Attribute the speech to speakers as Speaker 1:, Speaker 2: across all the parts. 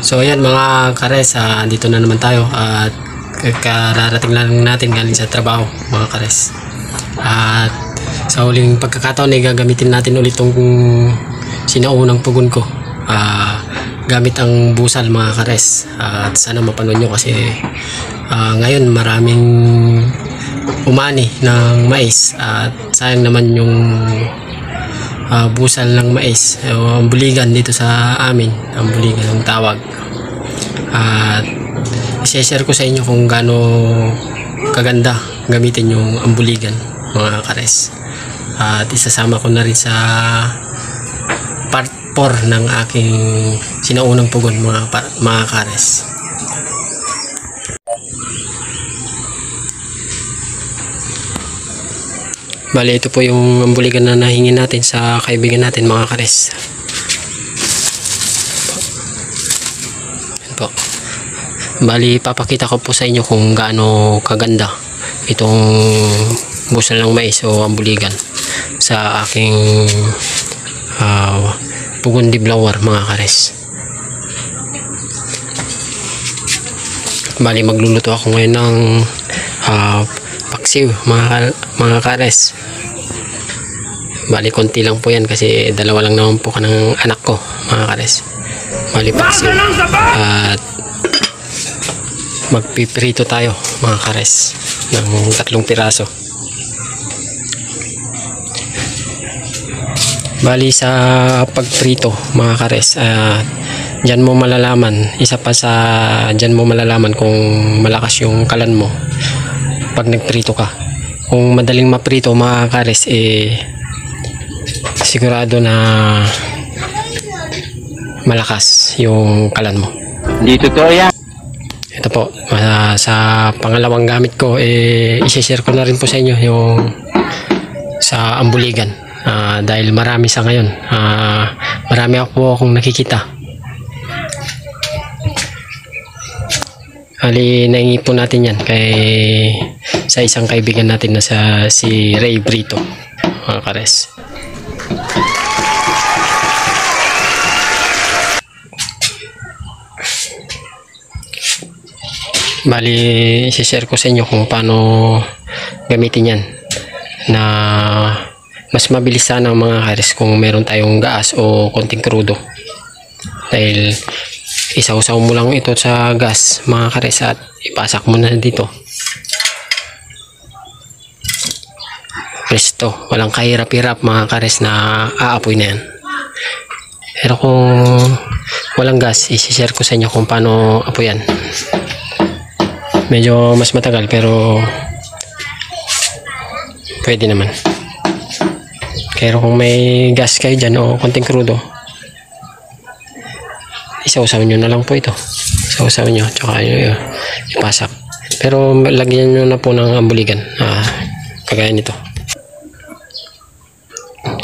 Speaker 1: So ayan mga kares, dito na naman tayo at kararating lang natin galing sa trabaho mga kares. At sa huling pagkakataon ay gagamitin natin ulit itong sinaunang pugon ko gamit ang busal mga kares. At sana mapanood nyo kasi ngayon maraming umani ng mais at sayang naman yung busal ng mais, ang buligan dito sa amin, ang buligan ng tawag. At i-share ko sa inyo kung gaano kaganda gamitin yung ambuligan mga kares. At isasama ko na rin sa part 4 ng aking sinaunang pugon mga kares. Bali, ito po yung ambuligan na nahingin natin sa kaibigan natin mga kares. Ito po. Bali, papakita ko po sa inyo kung gaano kaganda itong busal ng mais o ambuligan sa aking pugon di blower mga kares. Bali, magluluto ako ngayon ng paksiw mga kares. Bali, konti lang po yan kasi dalawa lang naman po ka ng anak ko mga kares. Bali, paksiw. At magpiprito tayo mga kares ng 3 piraso. Bali, sa pagprito mga kares, dyan mo malalaman, isa pa sa dyan mo malalaman kung malakas yung kalan mo pag nagprito ka. Kung madaling maprito mga kares, sigurado na malakas yung kalan mo.
Speaker 2: Hindi totoo yan.
Speaker 1: Ito po, sa pangalawang gamit ko, i-share ko na rin po sa inyo yung sa ambuligan. Dahil marami sa ngayon, marami ako akong nakikita. Hali, naingi po natin yan sa isang kaibigan natin na si Ray Brito mga kares. Bali, i-share ko sa inyo kung paano gamitin yan na mas mabilis sana ang mga kares kung meron tayong gas o konting krudo. Dahil isaw-saw mo lang ito sa gas mga kares at ipasak mo na dito. Presto, walang kahirap-hirap mga kares na aapoy na yan. Pero kung walang gas, i-share ko sa inyo kung paano apoyan. Medyo mas matagal pero pwede naman. Pero kung may gas kayo dyan o konting krudo, isaw-saw nyo na lang po ito. Isaw-saw nyo tsaka ipasak. Pero lagyan nyo na po ng ambuligan, kagaya nito.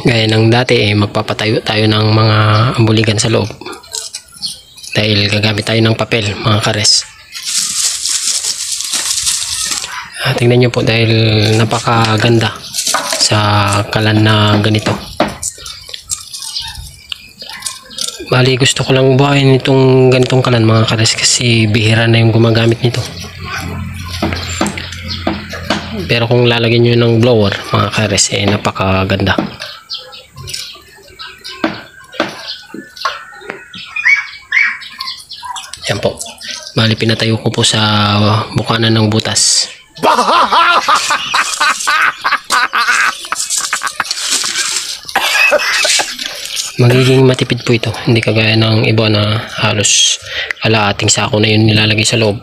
Speaker 1: Gaya ng dati, magpapatayo tayo ng mga ambuligan sa loob dahil gagamit tayo ng papel mga kares. Tingnan nyo po dahil napakaganda sa kalan na ganito. Bali, gusto ko lang buhayin itong ganitong kalan mga kares kasi bihira na yung gumagamit nito. Pero kung lalagyan nyo ng blower mga kares, napakaganda. Yan po. Bali, pinatayo ko po sa bukanan ng butas. Magiging matipid po ito, hindi kagaya ng iba na halos kalaating sako na yun nilalagay sa loob.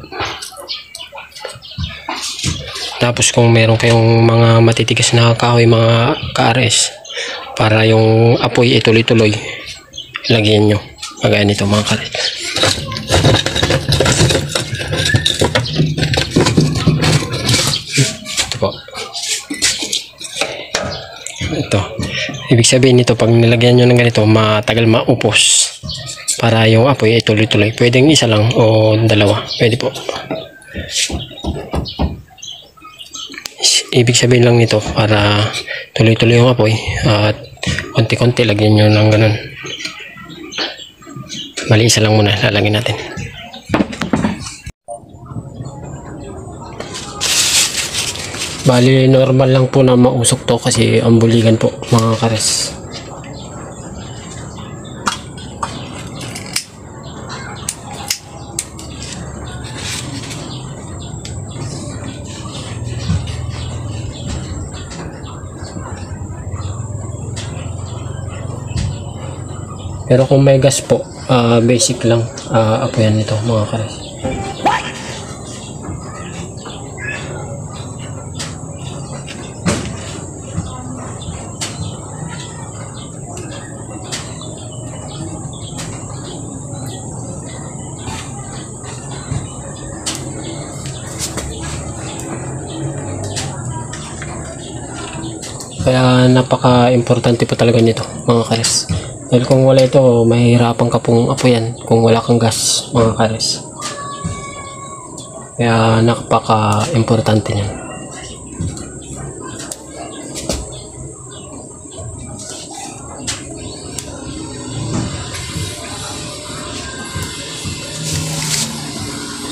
Speaker 1: Tapos kung meron kayong mga matitigas na kahoy mga ka-RS, para yung apoy ay tuloy-tuloy, lagyan nyo kagaya nito mga ka-RS. Ito, ibig sabihin nito, pag nilagyan nyo ng ganito, matagal maupos para yung apoy ay tuloy-tuloy. Pwedeng isa lang o dalawa, pwede po. Ibig sabihin lang nito, para tuloy-tuloy yung apoy at konti-konti lagyan nyo ng ganun. Bali, isa lang muna lalagyan natin. Bali, normal lang po na mausok to kasi ang buligan po mga kares. Pero kung may gas po, basic lang apoyan nito mga kares. Kaya napaka-importante po talaga nito mga kares. Dahil kung wala ito, mahihirapan ka pong apoyan kung wala kang gas mga kares. Kaya napaka-importante niyan.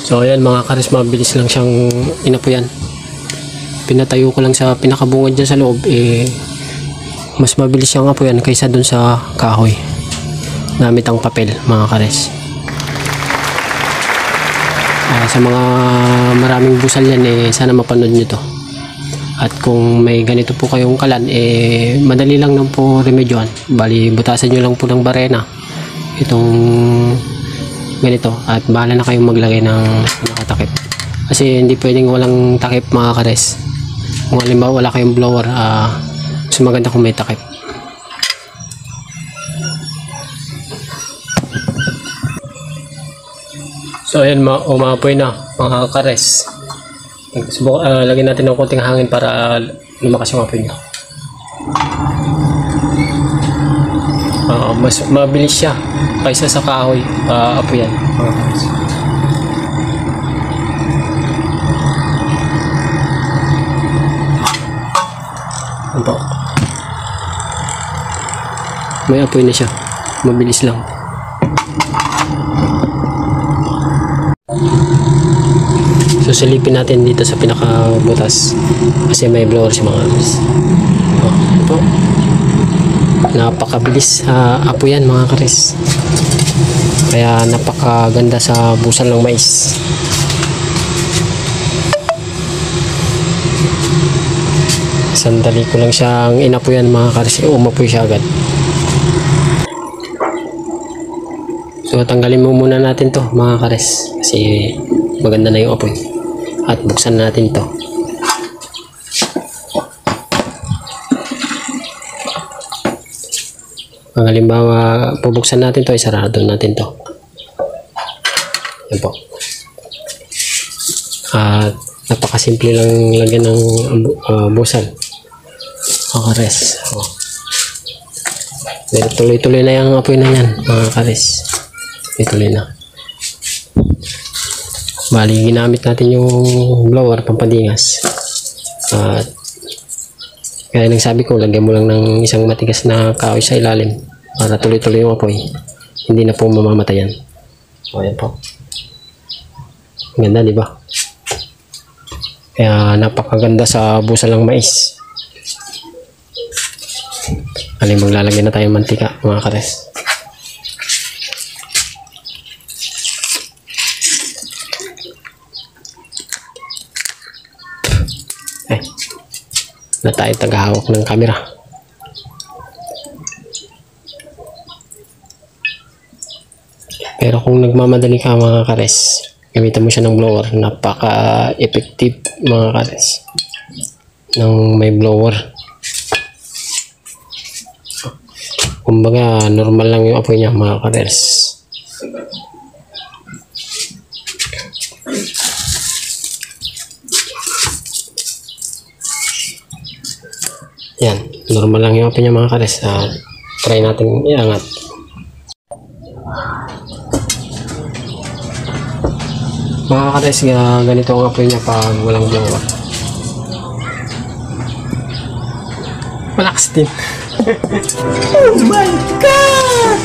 Speaker 1: So ayan mga kares, mabilis lang siyang inapoyan. Pinatayo ko lang sa pinakabungad dyan sa loob, mas mabilis siyang apoyan kaysa dun sa kahoy gamit ang papel mga kares. Sa mga maraming busal yan, sana mapanood nyo to. At kung may ganito po kayong kalan, madali lang nang po remedyohan. Bali, butasan nyo lang po ng barena itong ganito at bahala na kayong maglagay ng nakatakip, kasi hindi pwedeng walang takip mga kares. Kung halimbawa wala kayong blower, mas maganda kung may takip. So ayan, umapoy na mga kares. Lagyan natin ng konting hangin para lumakas yung apoy niya. Mas mabilis siya kaysa sa kahoy apoyan mga kares. Ito. May apoy na siya. Mabilis lang. So silipin natin dito sa pinakabutas kasi may blower siya mga kares. Ito. Napakabilis apoyan mga kares. Kaya napakaganda sa busal ng mais. Sandali ko lang siyang inapoyan mga kares, umapoy siya agad. So tanggalin mo muna natin to mga kares kasi maganda na yung apoy. At buksan natin to. Pag halimbawa pabuksan natin to, isarado natin to. Yan po. At napakasimple lang lagyan ng busal. Kares. Pero tuloy-tuloy na yung apoy na yan mga kares. Tuloy na. Bali, ginamit natin yung blower pampadingas. At kaya nagsabi ko, lagyan mo lang ng isang matigas na kahoy sa ilalim para tuloy-tuloy yung apoy. Hindi na po mamamatayan. O yan po. Ganda, di ba? Kaya napakaganda sa busal ng mais. Aling maglalagay na tayong mantika mga kares. Na tayo tagahawak ng camera. Pero kung nagmamadali ka mga kares, gamitan mo siya ng blower. Napaka-effective mga kares ng may blower. Kumbaga normal lang yung apoy niya mga kares. Yan, normal lang yung apoy niya mga kares. Try natin iangat. Mga kares, ganito ang apoy niya pag walang blower. Malakas din. Oh my God!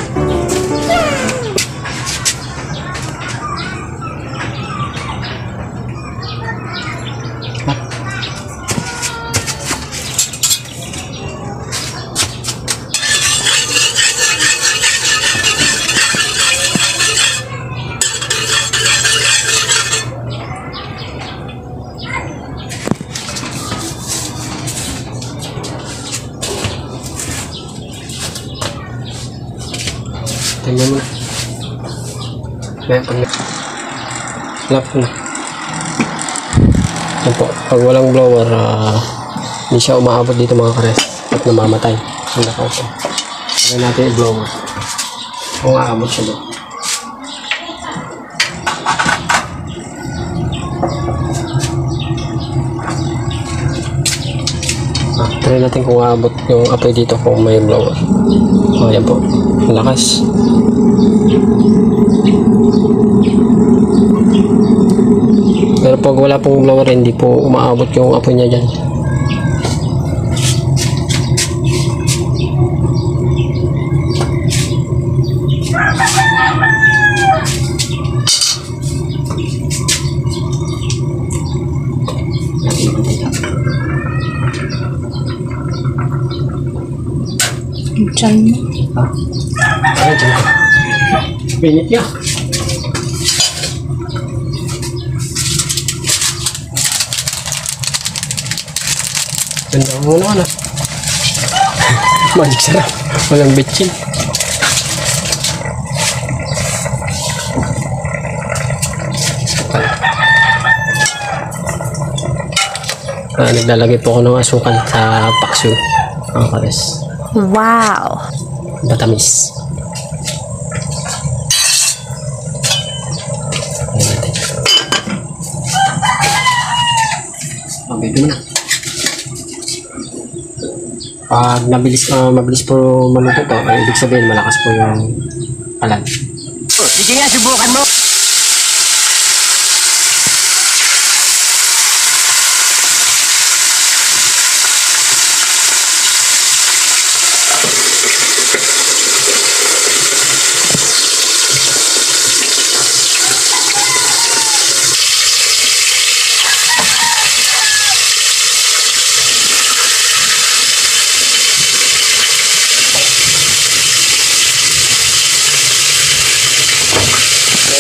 Speaker 1: mo muna. Kaya pag lap na. Yan po, pag walang blower, hindi siya umaabot dito mga kares at namamatay. Ang lakaw po. Kaya natin i-blower. Kung aabot siya doon. Try natin kung aabot yung apoy dito kung may blower. Ayan po, malakas. Pero pag wala pong blower, hindi po umaabot yung apoy niya dyan.
Speaker 2: Diyan mo.
Speaker 1: Ay, dyan ka. Pinit niya. Ganda mo naman ah. Magic sarap. Walang bitchin. Naglalagay po ako ng asukal sa paksyo. Ang kares.
Speaker 2: Wow!
Speaker 1: Matamis. Ayan natin. Mabili mo na. Pag mabilis po maluto to, ibig sabihin malakas po yung alan. Sige nga, subukan mo!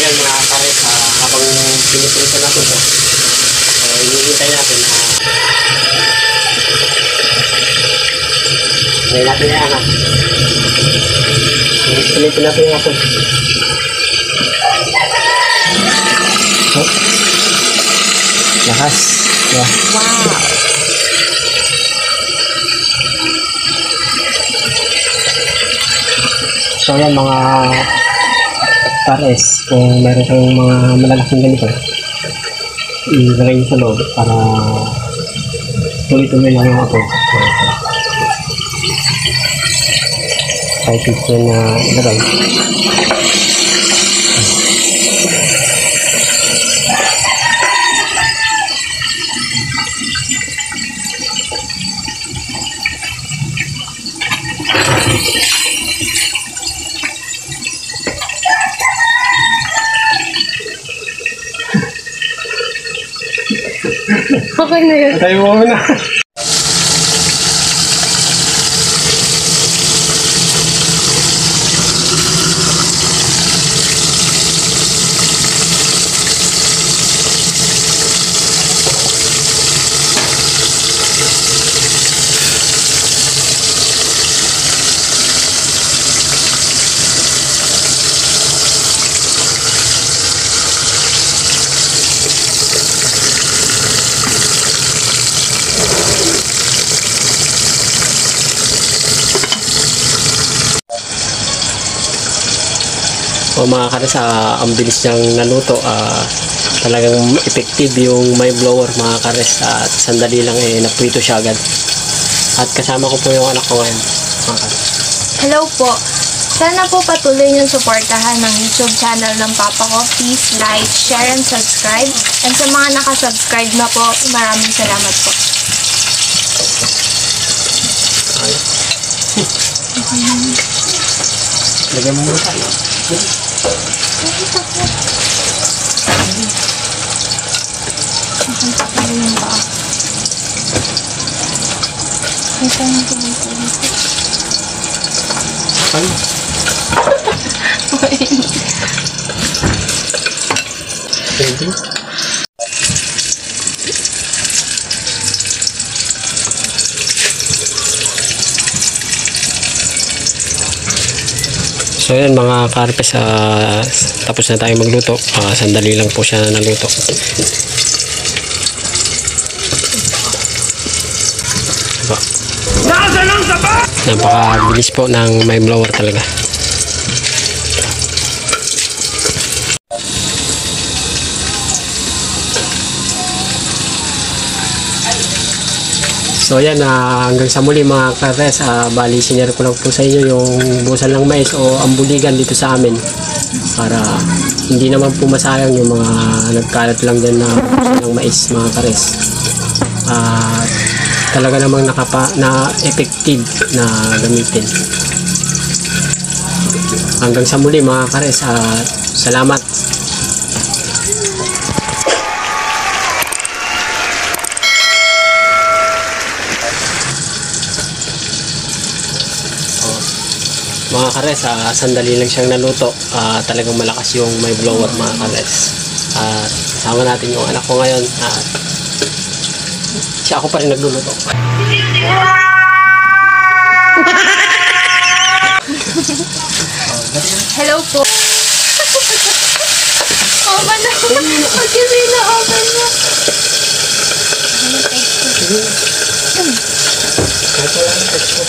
Speaker 1: Ayan mga karet, habang pinuprito natin ito, hinihintay natin na ngayon natin na anak. Pilitin natin yung aso. Oh. Lakas. Yeah.
Speaker 2: Wow!
Speaker 1: So yan mga pares, kung meron kang mga malalaking ganito, ilagay nyo sa loob para tuloy-tuloy lang yung apoy. Kahit ito na ilagay.
Speaker 2: Okay na yun.
Speaker 1: Patay mo muna. O mga kares, ang bilis niyang naluto, talagang effective yung may blower mga kares, at sandali lang naprito siya agad. At kasama ko po yung anak ko ngayon mga kares.
Speaker 2: Hello po. Sana po patuloy niyong suportahan ng YouTube channel ng Papa ko. Please like, share, and subscribe. And sa mga nakasubscribe na po, maraming salamat po.
Speaker 1: Lagyan mo muna tayo. Ano? Pwede? So yan mga karpes, tapos na tayo magluto. Sandali lang po siya naluto. Diba? Napakabilis po ng may blower talaga. So yan, hanggang sa muli mga kares, bali sinare ko lang po sa inyo yung busan ng mais o ambuligan dito sa amin para hindi naman po masayang yung mga nagkalat lang dyan na busan ng mais mga kares. Talaga namang na effective na gamitin. Hanggang sa muli mga kares, salamat. Mga kares, sandali lang siyang naluto. Talagang malakas yung may blower mga kares. Kasama natin yung anak ko ngayon. Siya ako pa rin nagluluto.
Speaker 2: Hello po. Open na. Kasi na-open mo.
Speaker 1: Kahit wala ng text ko.